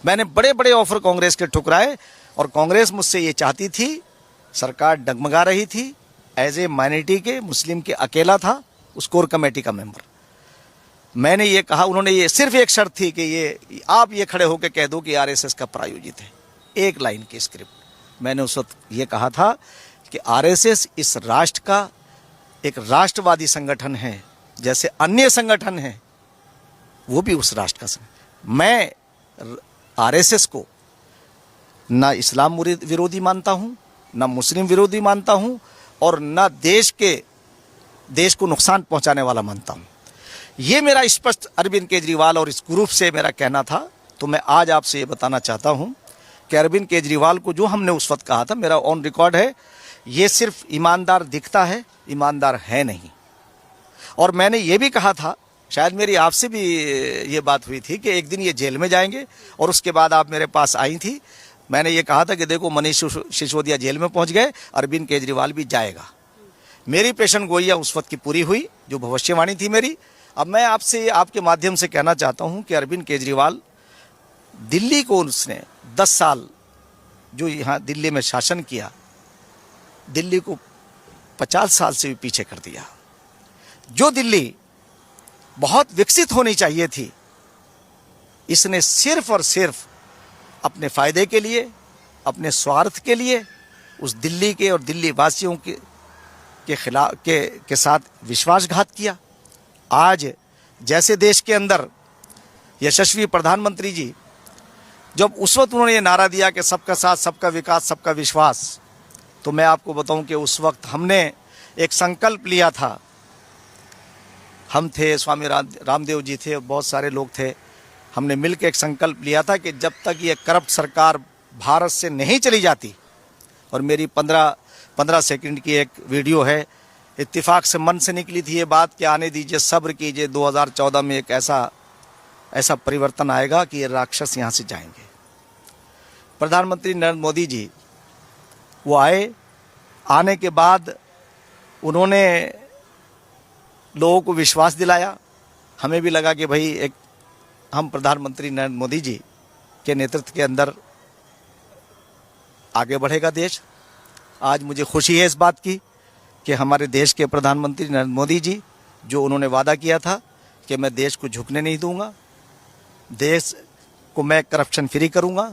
मैंने बड़े बड़े ऑफर कांग्रेस के ठुकराए और कांग्रेस मुझसे ये चाहती थी, सरकार डगमगा रही थी, एज ए माइनॉरिटी के मुस्लिम के अकेला था उस कोर कमेटी का मेंबर। मैंने ये कहा, उन्होंने ये सिर्फ एक शर्त थी कि ये आप ये खड़े होकर कह दो कि आरएसएस का प्रायोजित है, एक लाइन की स्क्रिप्ट। मैंने उस वक्त ये कहा था कि आरएसएस इस राष्ट्र का एक राष्ट्रवादी संगठन है, जैसे अन्य संगठन हैं वो भी उस राष्ट्र का संगठन। मैं आरएसएस को ना इस्लाम विरोधी मानता हूं, ना मुस्लिम विरोधी मानता हूं और ना देश को नुकसान पहुंचाने वाला मानता हूं। ये मेरा स्पष्ट अरविंद केजरीवाल और इस ग्रुप से मेरा कहना था। तो मैं आज आपसे ये बताना चाहता हूं कि अरविंद केजरीवाल को जो हमने उस वक्त कहा था, मेरा ऑन रिकॉर्ड है, ये सिर्फ ईमानदार दिखता है, ईमानदार है नहीं। और मैंने ये भी कहा था, शायद मेरी आपसे भी ये बात हुई थी कि एक दिन ये जेल में जाएंगे और उसके बाद आप मेरे पास आई थी। मैंने ये कहा था कि देखो मनीष सिसोदिया जेल में पहुंच गए, अरविंद केजरीवाल भी जाएगा। मेरी पेशन गोइया उस वक्त की पूरी हुई, जो भविष्यवाणी थी मेरी। अब मैं आपसे आपके माध्यम से कहना चाहता हूं कि अरविंद केजरीवाल, दिल्ली को उसने 10 साल जो यहाँ दिल्ली में शासन किया, दिल्ली को 50 साल से भी पीछे कर दिया। जो दिल्ली बहुत विकसित होनी चाहिए थी, इसने सिर्फ और सिर्फ अपने फायदे के लिए, अपने स्वार्थ के लिए उस दिल्ली के और दिल्ली वासियों के खिलाफ के साथ विश्वासघात किया। आज जैसे देश के अंदर यशस्वी प्रधानमंत्री जी, जब उस वक्त उन्होंने ये नारा दिया कि सबका साथ, सबका विकास, सबका विश्वास, तो मैं आपको बताऊं कि उस वक्त हमने एक संकल्प लिया था। हम थे, स्वामी रामदेव जी थे, बहुत सारे लोग थे। हमने मिलकर एक संकल्प लिया था कि जब तक ये करप्ट सरकार भारत से नहीं चली जाती, और मेरी 15 सेकंड की एक वीडियो है, इत्तेफाक से मन से निकली थी ये बात कि आने दीजिए, सब्र कीजिए, 2014 में एक ऐसा परिवर्तन आएगा कि ये राक्षस यहाँ से जाएंगे। प्रधानमंत्री नरेंद्र मोदी जी वो आए, आने के बाद उन्होंने लोगों को विश्वास दिलाया। हमें भी लगा कि भाई हम प्रधानमंत्री नरेंद्र मोदी जी के नेतृत्व के अंदर आगे बढ़ेगा देश। आज मुझे खुशी है इस बात की कि हमारे देश के प्रधानमंत्री नरेंद्र मोदी जी, जो उन्होंने वादा किया था कि मैं देश को झुकने नहीं दूंगा, देश को मैं करप्शन फ्री करूंगा,